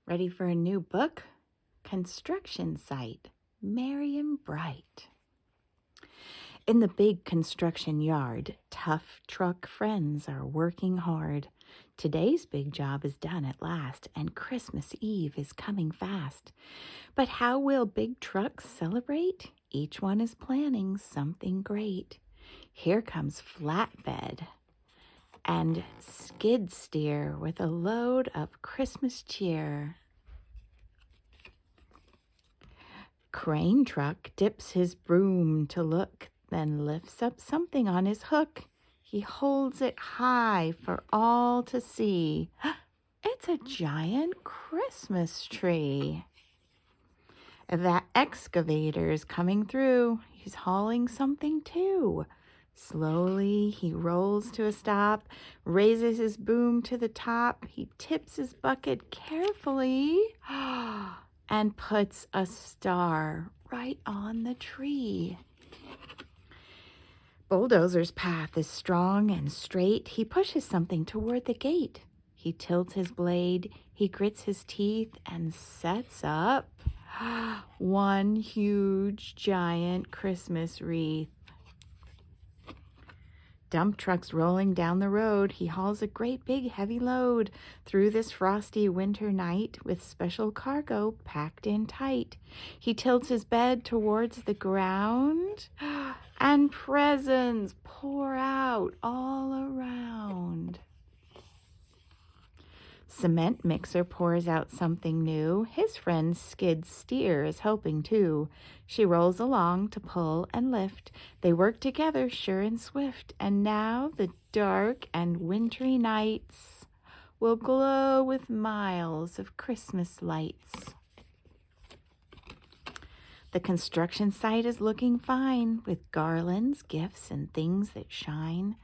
Ready for a new book? Construction Site, Merry and Bright. In the big construction yard, tough truck friends are working hard. Today's big job is done at last, and Christmas Eve is coming fast. But how will big trucks celebrate? Each one is planning something great. Here comes Flatbed and Skid Steer with a load of Christmas cheer. Crane Truck dips his broom to look, then lifts up something on his hook. He holds it high for all to see. It's a giant Christmas tree. That excavator is coming through. He's hauling something too. Slowly, he rolls to a stop, raises his boom to the top. He tips his bucket carefully and puts a star right on the tree. Bulldozer's path is strong and straight. He pushes something toward the gate. He tilts his blade, he grits his teeth, and sets up one huge, giant Christmas wreath. Dump truck's rolling down the road. He hauls a great big heavy load through this frosty winter night with special cargo packed in tight. He tilts his bed towards the ground and presents pour out all around. Cement mixer pours out something new. His friend Skid Steer is helping too. She rolls along to pull and lift. They work together sure and swift. And now the dark and wintry nights will glow with miles of Christmas lights. The construction site is looking fine with garlands, gifts, and things that shine.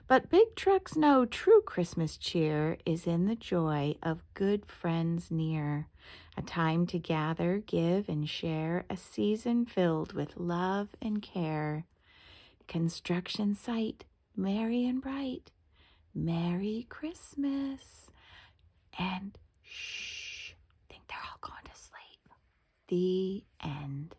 But big trucks know true Christmas cheer is in the joy of good friends near. A time to gather, give, and share, a season filled with love and care. Construction site, merry and bright. Merry Christmas. And shh, think they're all going to sleep. The end.